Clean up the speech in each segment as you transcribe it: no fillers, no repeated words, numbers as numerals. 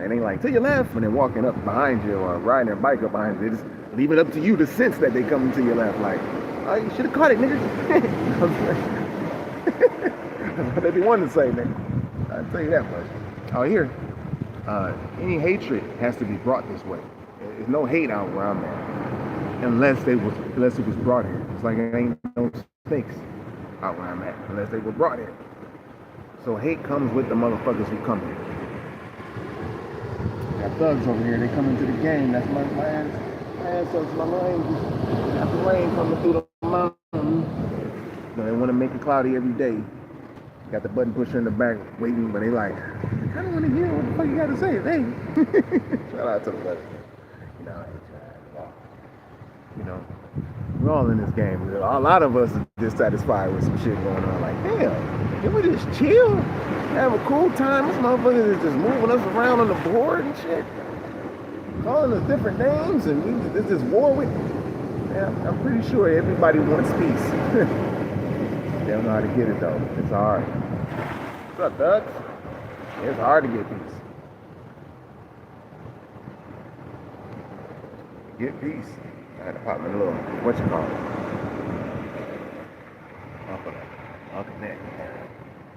It ain't like to your left and then walking up behind you or riding their bike up behind you. They just leave it up to you to sense that they coming to your left. Like, oh, you should have caught it, nigga. That's what they be wanting to say, nigga. I'll tell you that much. Oh, here, any hatred has to be brought this way. There's no hate out where I'm at, unless it was brought here. It's like it ain't no snakes out where I'm at, unless they were brought here. So hate comes with the motherfuckers who come here. Got thugs over here. They come into the game. That's my ancestors, my angels. Got the rain coming through the mountain. They want to make it cloudy every day. Got the button pusher in the back waiting, but they like, I kind of want to hear what the fuck you got to say. Hey, shout out to the button. You know, we're all in this game. A lot of us are dissatisfied with some shit going on. Like, damn, can we just chill? Have a cool time? This motherfucker is just moving us around on the board and shit. Calling us different names and there's this war with. Yeah, I'm pretty sure everybody wants peace. They don't know how to get it though. It's hard. What's up, Doug? It's hard to get peace. Get peace. I had to pop my little, I'll connect.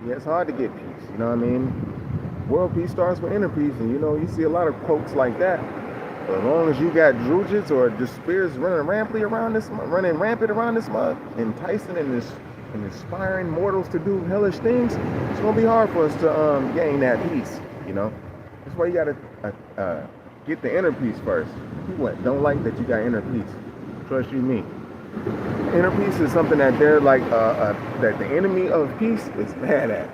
Yeah, it's hard to get peace, you know what I mean? World peace starts with inner peace, and you know, you see a lot of quotes like that. But as long as you got drujits or just spirits running rampant around this mud, enticing and inspiring mortals to do hellish things, it's gonna be hard for us to gain that peace, you know? That's why you gotta get the inner peace first. People don't like that you got inner peace. Trust you me. Inner peace is something that they're like, that the enemy of peace is mad at.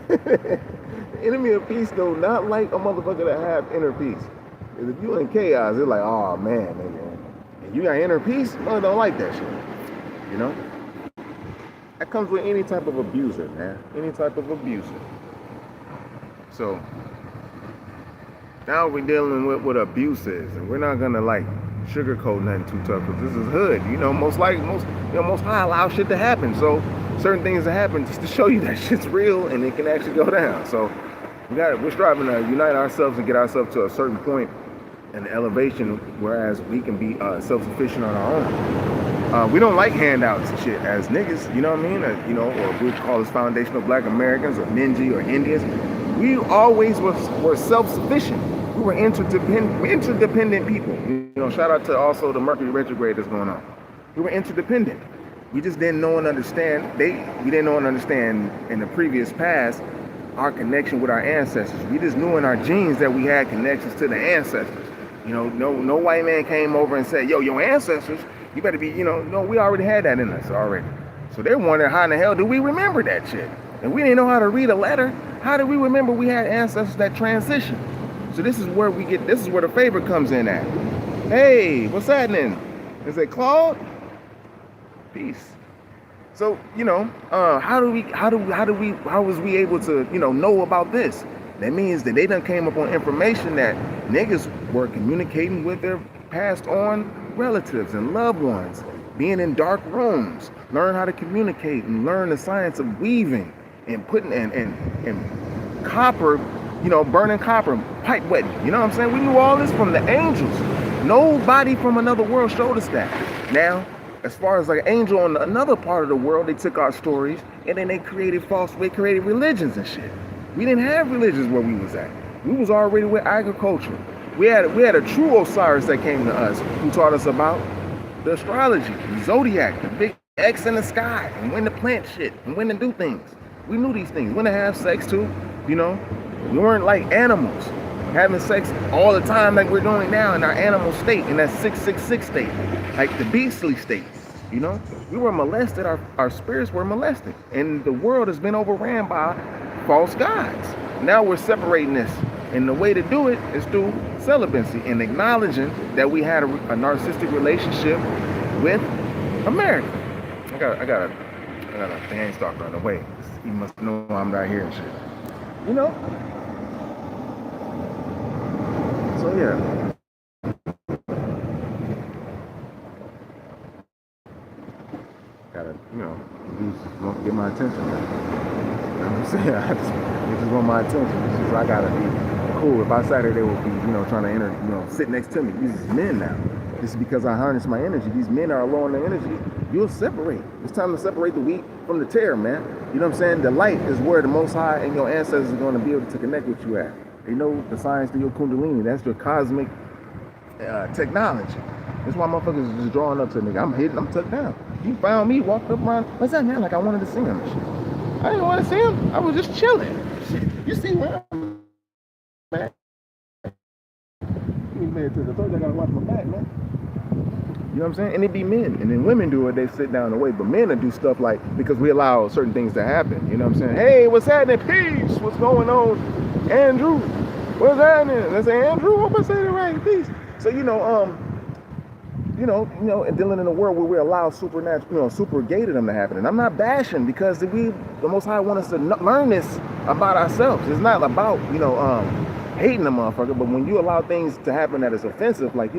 The enemy of peace do not like a motherfucker that have inner peace. Because if you in chaos, they're like, oh man, nigga. And you got inner peace, well, don't like that shit. You know? That comes with any type of abuser, man. Any type of abuser. So, now we're dealing with what abuse is, and we're not gonna like sugarcoat nothing too tough, because this is hood. You know, most high allow shit to happen. So certain things that happen just to show you that shit's real and it can actually go down. So we're striving to unite ourselves and get ourselves to a certain point in elevation, whereas we can be self-sufficient on our own. We don't like handouts and shit as niggas, you know what I mean? You know, or we call us foundational black Americans or Minji or Indians. We always were self-sufficient. We were interdependent people. You know, shout out to also the Mercury retrograde that's going on. We were interdependent. We just didn't know and understand. We didn't know and understand in the previous past our connection with our ancestors. We just knew in our genes that we had connections to the ancestors. You know, no white man came over and said, yo, your ancestors, you better be, you know, no, we already had that in us already. So they're wondering, how in the hell do we remember that shit? And we didn't know how to read a letter. How do we remember we had ancestors that transitioned? So this is where the favor comes in at. Hey, what's happening? Is it Claude? Peace. So, you know, how was we able to, you know about this? That means that they done came up on information that niggas were communicating with their passed on relatives and loved ones, being in dark rooms, learn how to communicate and learn the science of weaving and putting and copper, you know, burning copper, pipe wetting. You know what I'm saying? We knew all this from the angels. Nobody from another world showed us that. Now, as far as like an angel on another part of the world, they took our stories and then they created religions and shit. We didn't have religions where we was at. We was already with agriculture. We had a true Osiris that came to us, who taught us about the astrology, the zodiac, the big X in the sky, and when to plant shit, and when to do things. We knew these things. When to have sex too, you know. We weren't like animals, having sex all the time like we're doing now in our animal state, in that 666 state, like the beastly state, you know. We were molested, our spirits were molested, and the world has been overran by false gods. Now we're separating this, and the way to do it is through celibacy and acknowledging that we had a narcissistic relationship with America. I got a fan stalker on the way. He must know I'm right here and shit. You know? So yeah. Gotta, you know, just won't get my attention. You know what I'm saying? They just want my attention. It's just I gotta be cool. If I sat there, they would be, trying to enter, sit next to me. These is men now. This is because I harness my energy. These men are low on their energy. You'll separate. It's time to separate the wheat from the tare, man. You know what I'm saying? The light is where the Most High and your ancestors are going to be able to connect with you at. They know the science to your kundalini. That's your cosmic technology. That's why motherfuckers is just drawing up to me. I'm hidden. I'm tucked down. You found me, walked up around. What's that, man? Like I wanted to see him. I didn't want to see him. I was just chilling. You see where I'm at? You made it to the third. I gotta watch my back, man. You know what I'm saying? And it be men. And then women do it, they sit down and wait. But men will do stuff like, because we allow certain things to happen. You know what I'm saying? Hey, what's happening? Peace. What's going on? Andrew. What's happening? And I say, Andrew, hope I say it right. Peace. So, and dealing in a world where we allow supernatural, super-gated them to happen. And I'm not bashing, because the Most High want us to learn this about ourselves. It's not about, hating the motherfucker, but when you allow things to happen that is offensive, like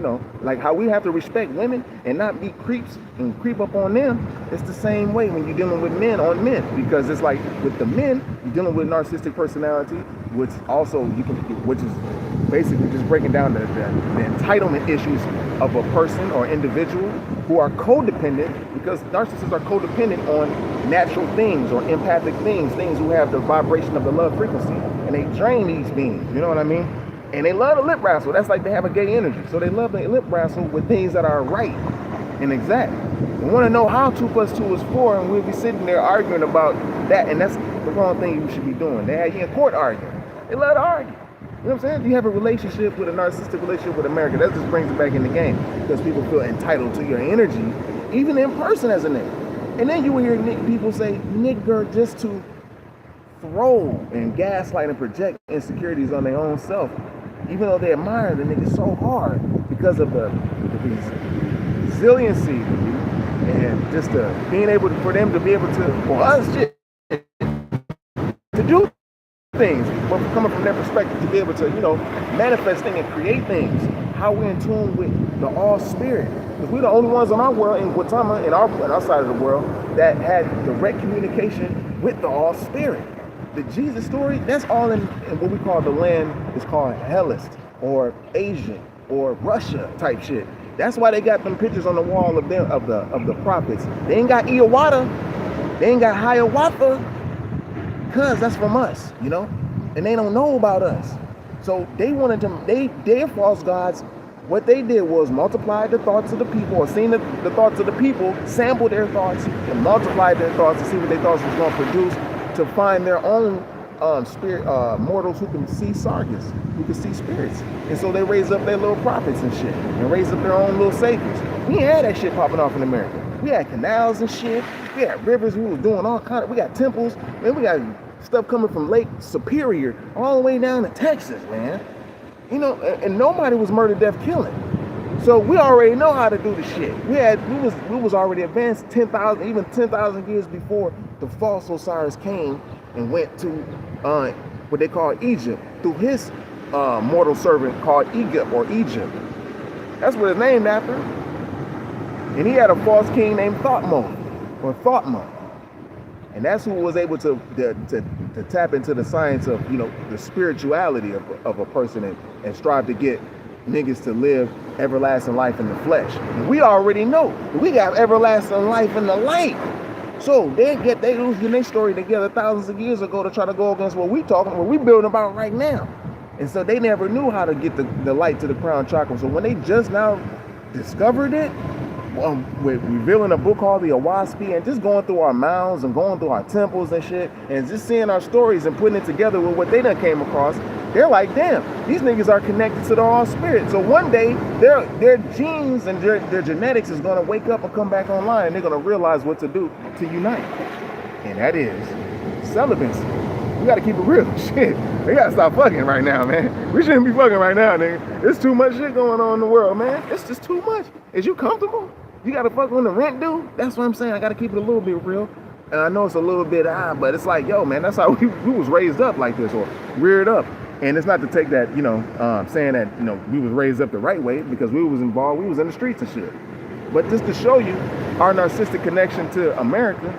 how we have to respect women and not be creeps and creep up on them, it's the same way when you're dealing with men on men, because it's like with the men, you're dealing with narcissistic personality, which is basically just breaking down the entitlement issues of a person or individual who are codependent, because narcissists are codependent on natural things or empathic things who have the vibration of the love frequency, and they drain these beings, you know what I mean? And they love the lip wrestle. That's like they have a gay energy. So they love the lip wrestle with things that are right and exact. We want to know how 2 + 2 is 4, and we'll be sitting there arguing about that, and that's the wrong thing you should be doing. They have you in court arguing. They love to argue. You know what I'm saying? You have a relationship with a narcissistic relationship with America. That just brings it back in the game, because people feel entitled to your energy, even in person as a nigga. And then you will hear people say nigger just to throw and gaslight and project insecurities on their own self, even though they admire the nigga so hard because of the resiliency and just being able for them to be able to, for us to do things, but coming from their perspective to be able to, manifest things and create things. How we're in tune with the all spirit, because we're the only ones on our world in Gautama, in our side of the world, that had direct communication with the all spirit. The Jesus story, that's all in what we call the land is called Hellas or Asian or Russia type shit. That's why they got them pictures on the wall of the prophets. They ain't got Iawata, they ain't got Hiawatha, cause that's from us, and they don't know about us. So they wanted to, their false gods, what they did was multiply the thoughts of the people, or seen the thoughts of the people, sample their thoughts, and multiply their thoughts to see what they thoughts was going to produce, to find their own spirit mortals who can see sargas, who can see spirits. And so they raise up their little prophets and shit, and raise up their own little saviors. We ain't had that shit popping off in America. We had canals and shit. We had rivers. We was doing all kind of. We got temples. Man, we got stuff coming from Lake Superior all the way down to Texas, man. And nobody was murder, death, killing. So we already know how to do the shit. We was already advanced 10,000 years before the false Osiris came and went to what they call Egypt through his mortal servant called Egypt. That's what it's named after. And he had a false king named Thotma. And that's who was able to tap into the science of, the spirituality of a person and strive to get niggas to live everlasting life in the flesh. And we already know we got everlasting life in the light. So they losing their story together thousands of years ago to try to go against what we building about right now. And so they never knew how to get the light to the crown chakra. So when they just now discovered it, with revealing a book called the Awaspi, and just going through our mounds and going through our temples and shit, and just seeing our stories and putting it together with what they done came across, they're like, damn, these niggas are connected to the all spirit. So one day their genes and their genetics is gonna wake up and come back online, and they're gonna realize what to do to unite. And that is celibacy. We gotta keep it real. Shit. They gotta stop fucking right now, man. We shouldn't be fucking right now, nigga. There's too much shit going on in the world, man. It's just too much. Is you comfortable? You gotta fuck when the rent due? That's what I'm saying. I gotta keep it a little bit real. And I know it's a little bit high, but it's like, yo, man, that's how we was raised up like this, or reared up. And it's not to take that, saying that, we was raised up the right way, because we was involved, we was in the streets and shit. But just to show you our narcissistic connection to America,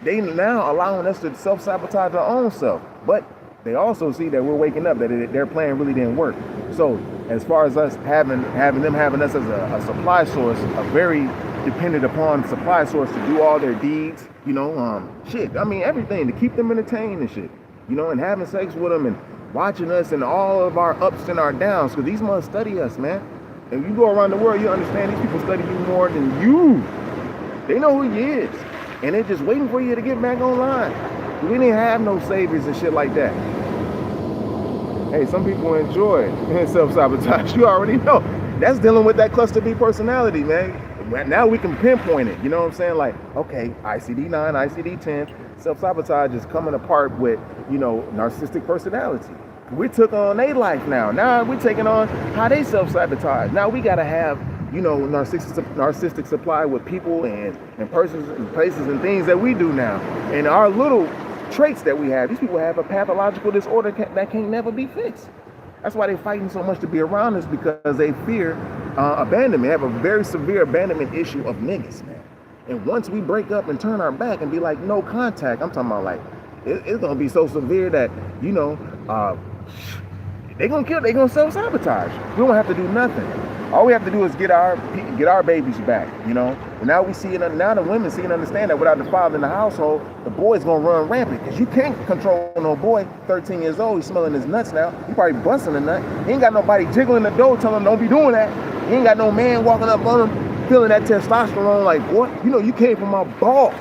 they now allowing us to self-sabotage our own self. But they also see that we're waking up, that their plan really didn't work. So as far as us having us as a supply source, a very dependent upon supply source to do all their deeds, you know, shit, I mean, everything, to keep them entertained and shit, you know, and having sex with them and watching us and all of our ups and our downs, because these must study us, man. If you go around the world, you understand these people study you more than you. They know who you is, and they're just waiting for you to get back online. We didn't have no saviors and shit like that. Hey, some people enjoy self-sabotage. You already know. That's dealing with that cluster B personality, man. Now we can pinpoint it. You know what I'm saying? Like, okay, ICD-9, ICD-10, self-sabotage is coming apart with, you know, narcissistic personality. We took on their life now. Now we're taking on how they self-sabotage. Now we got to have, you know, narcissistic supply with people and persons and places and things that we do now. And our little traits that we have, these people have a pathological disorder that can't never be fixed. That's why they're fighting so much to be around us, because they fear abandonment. They have a very severe abandonment issue of niggas, man. And once we break up and turn our back and be like, no contact, I'm talking about like, it's gonna be so severe that, you know, they're gonna self-sabotage. We don't have to do nothing. All we have to do is get our babies back, you know. And now we see it. Now the women see and understand that without the father in the household, the boy's gonna run rampant, because you can't control no boy. 13 years old, he's smelling his nuts now. He probably busting a nut. He ain't got nobody jiggling the door telling him don't be doing that. He ain't got no man walking up on him feeling that testosterone like, boy, you know you came from my balls.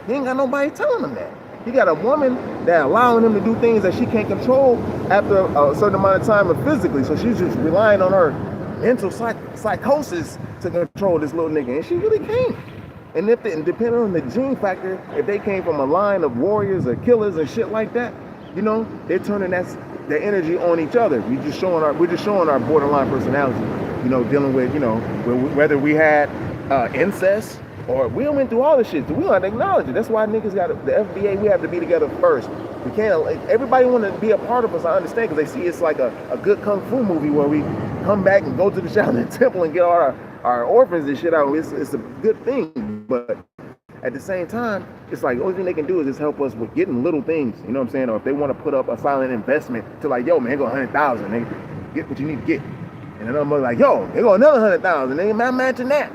He ain't got nobody telling him that. He got a woman that allowing him to do things that she can't control after a certain amount of time physically. So she's just relying on her mental psychosis to control this little nigga, and she really can't. And depending on the gene factor, if they came from a line of warriors or killers and shit like that, you know, they're turning their energy on each other. We're just showing our borderline personality, you know, dealing with, you know, whether we had incest or we went through all this shit. We don't have to acknowledge it. That's why niggas got the FBA. We have to be together first. We can't. Everybody want to be a part of us. I understand, because they see it's like a good kung fu movie where we come back and go to the Shaolin Temple and get all our orphans and shit out. It's a good thing, but at the same time, it's like the only thing they can do is just help us with getting little things. You know what I'm saying? Or if they want to put up a silent investment to like, yo, man, here go 100,000. Nigga, get what you need to get. And then I'm like, yo, here go another 100,000. Nigga, man, imagine that.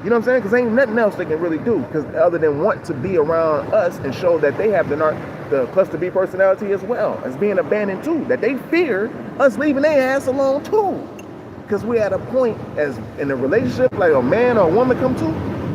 You know what I'm saying? Because ain't nothing else they can really do, because other than want to be around us and show that they have the cluster B personality as well as being abandoned too, that they fear us leaving their ass alone too. Because we're at a point as in a relationship, like a man or a woman come to,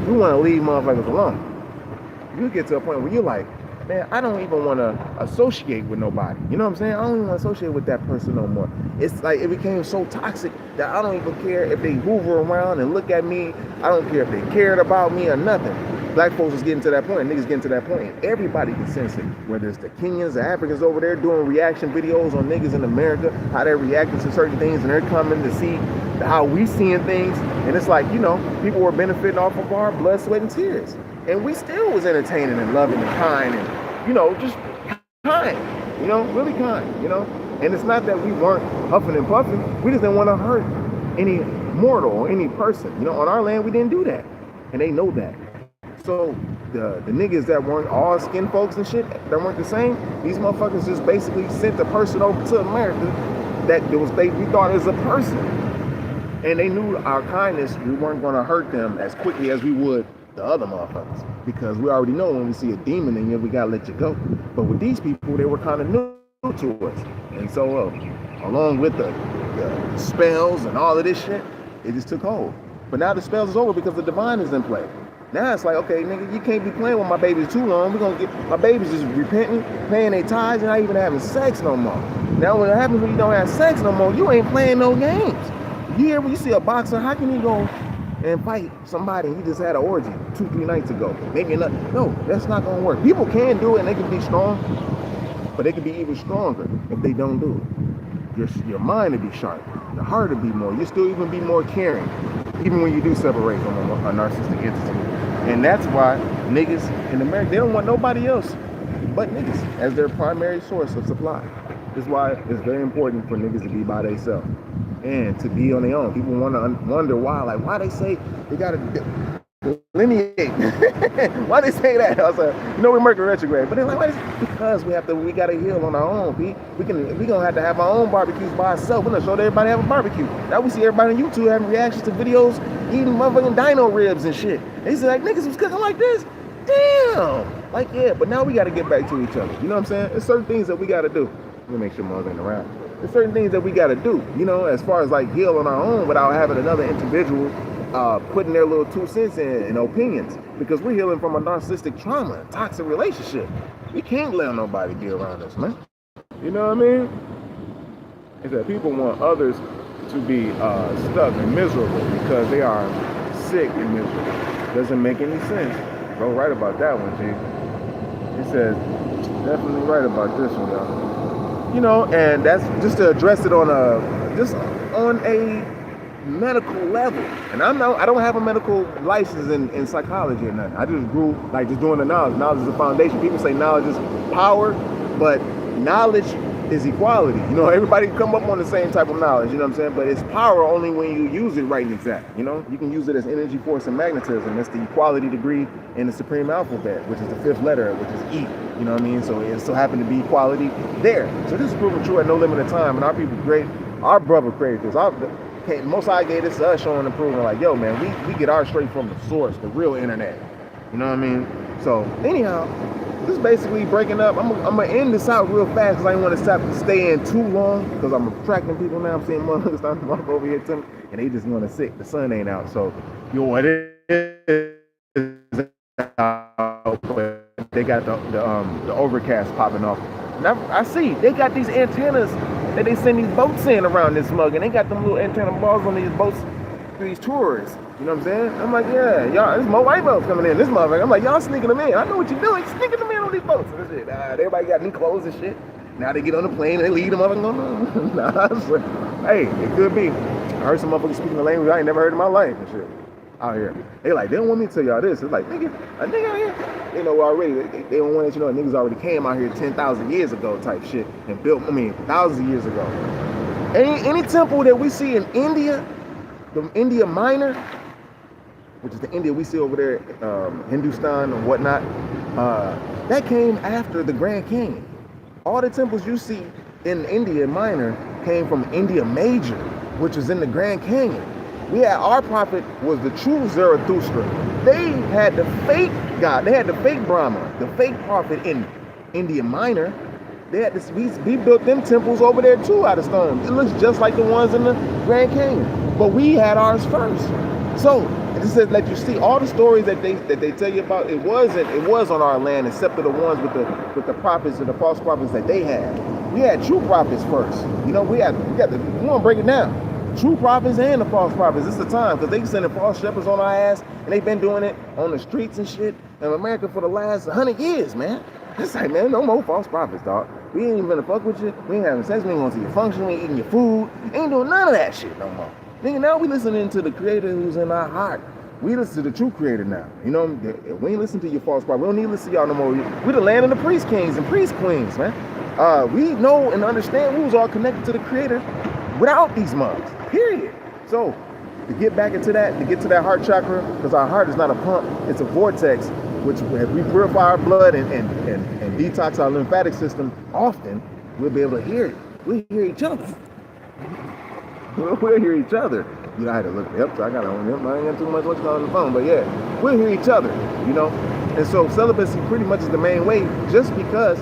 we want to leave motherfuckers alone. You get to a point where you're like, man, I don't even want to associate with nobody. You know what I'm saying? I don't even want to associate with that person no more. It's like it became so toxic that I don't even care if they hoover around and look at me. I don't care if they cared about me or nothing. Black folks is getting to that point, niggas getting to that point, and everybody can sense it. Whether it's the Kenyans, the Africans over there doing reaction videos on niggas in America, how they're reacting to certain things, and they're coming to see how we seeing things. And it's like, you know, people were benefiting off of our blood, sweat, and tears. And we still was entertaining and loving and kind and, you know, just kind, you know, really kind, you know. And it's not that we weren't huffing and puffing. We just didn't want to hurt any mortal or any person. You know, on our land, we didn't do that. And they know that. So the niggas that weren't all skin folks and shit, that weren't the same, these motherfuckers just basically sent a person over to America that we thought as a person. And they knew our kindness, we weren't going to hurt them as quickly as we would the other motherfuckers, because we already know when we see a demon in you, we gotta let you go. But with these people, they were kind of new to us, and so along with the spells and all of this shit, it just took hold. But now the spells is over because the divine is in play. Now it's like, okay, nigga, you can't be playing with my babies too long. We're gonna get my babies just repenting, paying their tithes, and not even having sex no more. Now when it happens when you don't have sex no more, you ain't playing no games. When you see a boxer, how can you go and fight somebody he just had an orgy 2-3 nights ago? Maybe not. No, that's not gonna work. People can do it and they can be strong, but they can be even stronger if they don't do it. Your mind will be sharp, your heart will be more. You'll still even be more caring, even when you do separate from a narcissistic entity. And that's why niggas in America, they don't want nobody else but niggas as their primary source of supply. That's why it's very important for niggas to be by themselves and to be on their own. People want to wonder why, like why they say they gotta delineate. Why they say that? I was like, you know, we're Mercury retrograde, but they're like, because we gotta heal on our own, P. We gonna have to have our own barbecues by ourselves. We're gonna show everybody have a barbecue. Now we see everybody on YouTube having reactions to videos eating motherfucking dino ribs and shit. They say like, niggas was cooking like this. Damn. Like, yeah, but now we gotta get back to each other. You know what I'm saying? There's certain things that we gotta do. Let me make sure Mars ain't around. There's certain things that we gotta do, you know, as far as like heal on our own without having another individual putting their little 2 cents in and opinions, because we're healing from a narcissistic trauma, a toxic relationship. We can't let nobody be around us, man. You know what I mean? It's that people want others to be stuck and miserable because they are sick and miserable. Doesn't make any sense. Bro, right about that one, G. He says, definitely right about this one, y'all. You know, and that's just to address it on a medical level. And I don't have a medical license in psychology or nothing. I just grew like just doing the knowledge. Knowledge is the foundation. People say knowledge is power, but knowledge is equality. You know, everybody come up on the same type of knowledge, you know what I'm saying? But it's power only when you use it right and exact. You know, you can use it as energy, force, and magnetism. That's the equality degree in the supreme alphabet, which is the 5th letter, which is E. You know what I mean? So it so happened to be equality there. So this is proven true at no limit of time. And our people great. Our brother created this. Most I gave this to us showing and proving like, yo, man, we get ours straight from the source, the real internet. You know what I mean? So anyhow, this is basically breaking up. I'm gonna end this out real fast because I didn't want to stay in too long because I'm attracting people now. I'm seeing motherfuckers starting to walk over here to me and they just want to sick. The sun ain't out, so yo, what it is out, but they got the overcast popping off. Now I see they got these antennas that they send these boats in around this mug, and they got them little antenna balls on these boats for these tourists. You know what I'm saying? I'm like, yeah, y'all, there's more white boats coming in. This motherfucker. I'm like, y'all sneaking them in. I know what you're doing. Sneaking them in on these boats. And shit. Everybody got new clothes and shit. Now they get on the plane and they leave them up and go, nah, hey, it could be. I heard some motherfuckers speaking a language I ain't never heard in my life and shit. Out here. They like, they don't want me to tell y'all this. It's like, nigga, a nigga out here. They know already. They don't want to let you know niggas already came out here 10,000 years ago type shit and built, thousands of years ago. Any temple that we see in India, the India Minor, which is the India we see over there, Hindustan and whatnot, that came after the Grand Canyon. All the temples you see in India Minor came from India Major, which is in the Grand Canyon. We had our prophet was the true Zarathustra. They had the fake God. They had the fake Brahma, the fake prophet in India Minor. They had this. We built them temples over there too out of stone. It looks just like the ones in the Grand Canyon, but we had ours first. So this is let you see all the stories that they tell you about. It was on our land, except for the ones with the prophets and the false prophets that they had. We had true prophets first. You know, we want to break it down. True prophets and the false prophets. This is the time because they sending false shepherds on our ass, and they've been doing it on the streets and shit in America for the last 100 years, man. It's like, man, no more false prophets, dog. We ain't even gonna fuck with you. We ain't having sex. We ain't going to your function. We ain't eating your food. Ain't doing none of that shit no more. Nigga, now we listening to the creator who's in our heart. We listen to the true creator now. You know, we ain't listen to your false prophet. We don't need to listen to y'all no more. We the land of the priest kings and priest queens, man. We know and understand we was all connected to the creator without these mugs, period. So to get back into that, to get to that heart chakra, because our heart is not a pump, it's a vortex, which if we purify our blood and detox our lymphatic system often, we'll be able to hear it. We'll hear each other. We'll hear each other. You know, I had to look it up, so I got to own him. I ain't got too much what's on the phone, but yeah, we'll hear each other, you know? And so celibacy pretty much is the main way, just because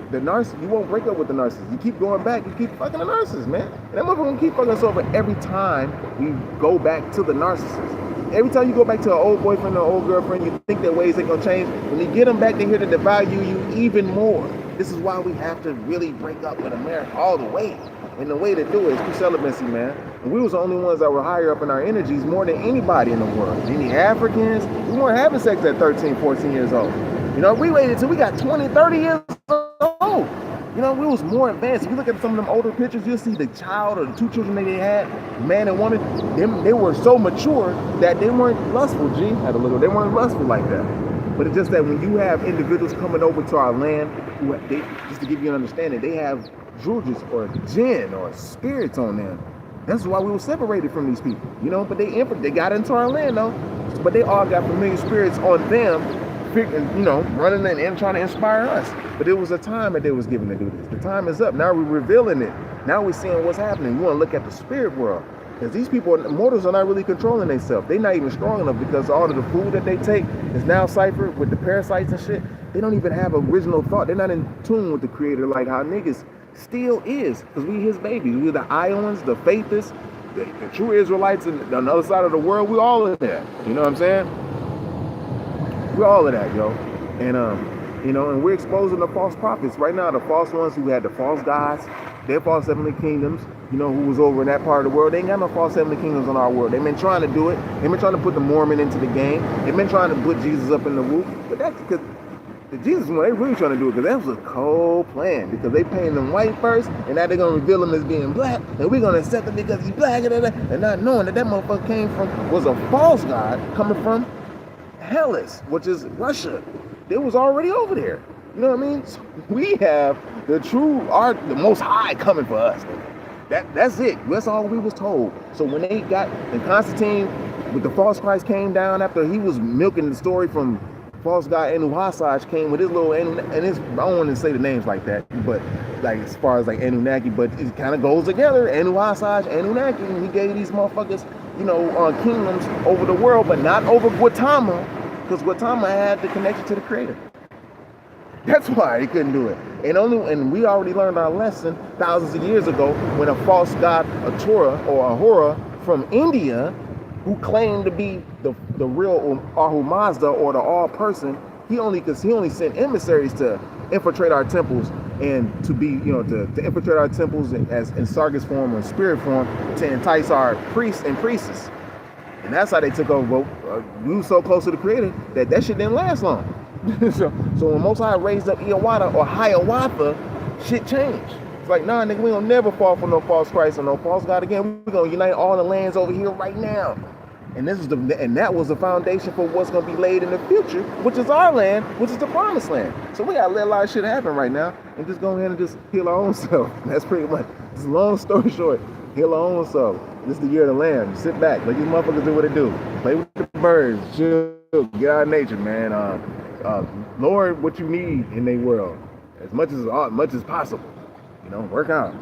the narcissist, you won't break up with the narcissist. You keep going back, you keep fucking the narcissist, man. And that motherfucker gonna keep fucking us over every time we go back to the narcissist. Every time you go back to an old boyfriend or old girlfriend, you think their ways ain't gonna change. When you get them back, they're here to devalue you even more. This is why we have to really break up with America all the way. And the way to do it is through celibacy, man. And we was the only ones that were higher up in our energies more than anybody in the world. Any Africans, we weren't having sex at 13, 14 years old. You know, we waited till we got 20, 30 years old. You know, we was more advanced. If you look at some of them older pictures, you'll see the child or the two children that they had, man and woman, they were so mature that they weren't lustful, G. Had a little, they weren't lustful like that. But it's just that when you have individuals coming over to our land, just to give you an understanding, they have druids or jinn or spirits on them. That's why we were separated from these people, you know, but they got into our land though. but they all got familiar spirits on them, you know, running in and trying to inspire us. But it was a time that they was given to do this. The time is up. Now we're revealing it. Now we're seeing what's happening. You want to look at the spirit world. Because these people, mortals, are not really controlling themselves. They're not even strong enough, because all of the food that they take is now ciphered with the parasites and shit. They don't even have original thought. They're not in tune with the creator like how niggas still is. Because we his babies. We're the Iowans, the Faithists, the true Israelites on the other side of the world. We all in there. You know what I'm saying? We're all of that, yo. And you know, and we're exposing the false prophets right now. The false ones who had the false gods, their false heavenly kingdoms, you know, who was over in that part of the world. They ain't got no false heavenly kingdoms in our world. They've been trying to do it. They've been trying to put the Mormon into the game. They've been trying to put Jesus up in the whoop. But that's because the Jesus one, they really trying to do it because that was a cold plan. Because they painted him white first, and now they're going to reveal him as being black, and we're going to accept him because he's black, and not knowing that that motherfucker was a false god coming from Hellas, which is Russia. They was already over there. You know what I mean? So we have the true art, the Most High coming for us. That's it. That's all we was told. So when they got, and Constantine with the false Christ came down after he was milking the story from false guy Anuhasaj, came with his little, and his, I don't want to say the names like that, but like as far as like Anunnaki, but it kind of goes together. Anuhasaj, Anunnaki, and he gave these motherfuckers, you know, kingdoms over the world, but not over Gautama, because Gautama had the connection to the creator. That's why he couldn't do it. And we already learned our lesson thousands of years ago when a false god, a Torah or a Hora from India, who claimed to be the real Ahu Mazda or the all person, he only sent emissaries to infiltrate our temples and to be, you know, to infiltrate our temples as in Sargis form or spirit form to entice our priests and priestesses. And that's how they took over. We were so close to the creator that shit didn't last long. so when Most High raised up Iawata or Hiawatha, shit changed. It's like, nah, nigga, we don't never fall for no false Christ or no false God again. We're gonna unite all the lands over here right now. And that was the foundation for what's gonna be laid in the future, which is our land, which is the promised land. So we gotta let a lot of shit happen right now and just go ahead and just heal our own self. That's pretty much, it's a long story short, heal our own self. This is the year of the lamb. Sit back, let these motherfuckers do what they do. Play with the birds, chill, get out of nature, man. Lord, what you need in their world, as much as possible. You know, work out,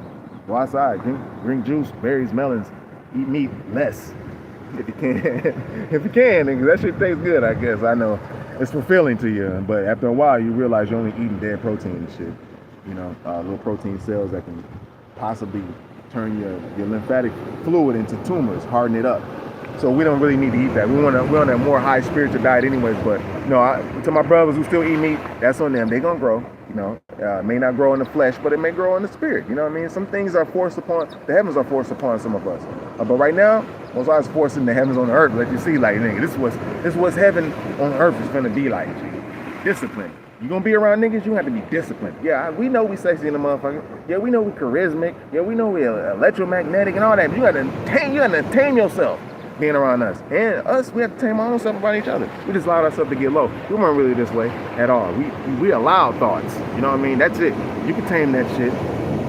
go outside, drink juice, berries, melons, eat meat less, if you can. If you can, nigga, that shit tastes good. I guess I know it's fulfilling to you, but after a while, you realize you're only eating dead protein and shit. You know, little protein cells that can possibly turn your lymphatic fluid into tumors, harden it up. So we don't really need to eat that. We're on a more high spiritual diet anyways, but you know, to my brothers who still eat meat, that's on them. They're gonna grow, you know. It may not grow in the flesh, but it may grow in the spirit. You know what I mean? Some things are forced upon, the heavens are forced upon some of us. But right now, Most High is forcing the heavens on the earth. Let you see, like, nigga, this is what's heaven on earth is gonna be like, G. Discipline. You gonna be around niggas, you have to be disciplined. Yeah, we know we sexy in the motherfucker. Yeah, we know we charismatic. Yeah, we know we electromagnetic and all that. But you gotta tame yourself being around us. And us, we have to tame our own self around each other. We just allowed ourselves to get low. We weren't really this way at all. We allowed thoughts. You know what I mean? That's it. You can tame that shit.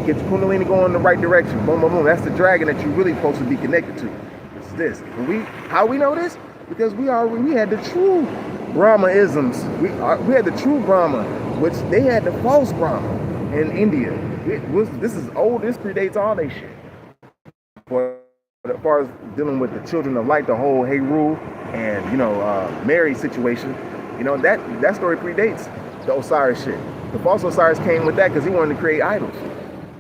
Get your Kundalini going in the right direction. Boom, boom, boom. That's the dragon that you're really supposed to be connected to. It's this. And how we know this? Because we had the true Brahma-isms. We had the true Brahma, which they had the false Brahma in India. This is old. This predates all they shit. But as far as dealing with the children of light, the whole Heru and, you know, Mary situation, you know, that story predates the Osiris shit. The false Osiris came with that because he wanted to create idols.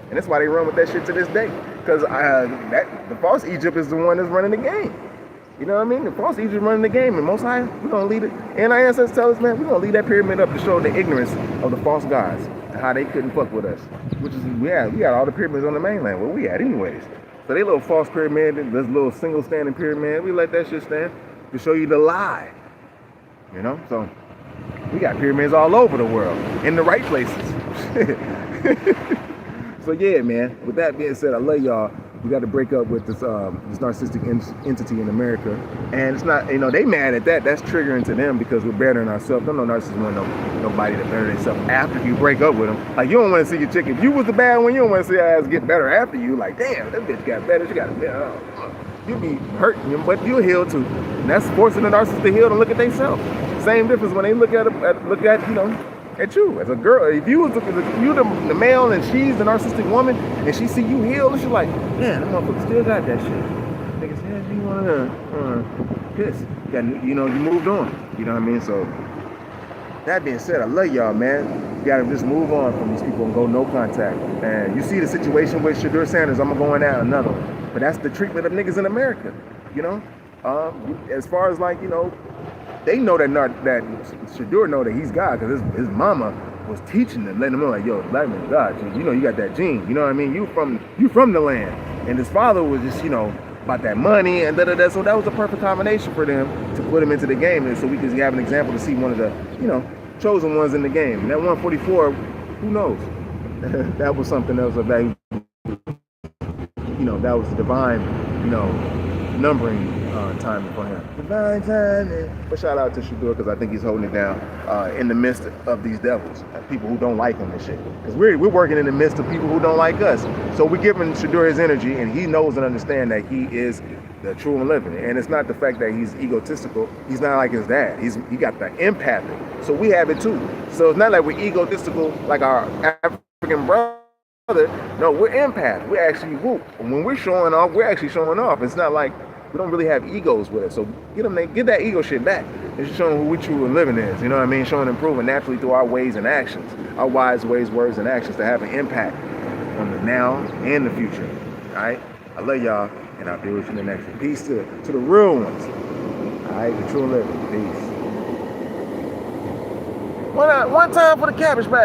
And that's why they run with that shit to this day. Because the false Egypt is the one that's running the game. You know what I mean? The false Egypt running the game. And Most High, we're going to lead it. And our ancestors tell us, man, we're going to lead that pyramid up to show the ignorance of the false gods and how they couldn't fuck with us. Which is, we got all the pyramids on the mainland. Where we at anyways. So they little false pyramid, this little single standing pyramid, we let that shit stand to show you the lie. You know? So we got pyramids all over the world, in the right places. So yeah, man, with that being said, I love y'all. We got to break up with this narcissistic entity in America. And it's not, you know, they mad at that. That's triggering to them because we're bettering ourselves. Don't know narcissists want nobody to better themselves after you break up with them. Like, you don't want to see your chick. If you was the bad one, you don't want to see her ass get better after you. Like, damn, that bitch got better. She got better. you'll be hurt, but you'll heal too. And that's forcing the narcissist to heal and look at themselves. Same difference when they look at you know, at you as a girl. If you the male and she's the narcissistic woman, and she see you heal, and she's like, man, that motherfucker still got that shit. Niggas, yeah, you wanna piss. You know, you moved on. You know what I mean? So that being said, I love y'all, man. You gotta just move on from these people and go no contact. And you see the situation with Shadur Sanders, I'm gonna go in out another one. But that's the treatment of niggas in America, you know? As far as like, you know, they know that Shadur know that he's God, because his mama was teaching them, letting them know like, yo, black man, God, you know, you got that gene, you know what I mean? You from the land. And his father was just, you know, about that money and da-da-da. So that was a perfect combination for them to put him into the game, and so we could have an example to see one of the, you know, chosen ones in the game. And that 144, who knows? That was something else of that, you know, that was divine, you know, numbering timing for him. Divine timing. But shout out to Shadur, because I think he's holding it down in the midst of these devils, people who don't like him and shit. Because we're working in the midst of people who don't like us. So we're giving Shadur his energy, and he knows and understands that he is the true and living. And it's not the fact that he's egotistical. He's not like his dad. He got the empathic. So we have it too. So it's not like we're egotistical like our African brother. No, we're empath. We're actually whoop. And when we're showing off, we're actually showing off. It's not like we don't really have egos with us. So get that ego shit back. It's just showing who we true and living is. You know what I mean? Showing improvement naturally through our ways and actions, our wise ways, words, and actions to have an impact on the now and the future. All right? I love y'all, and I'll be with you in the next one. Peace to the real ones. All right? The true and living. Peace. One time for the cabbage bag.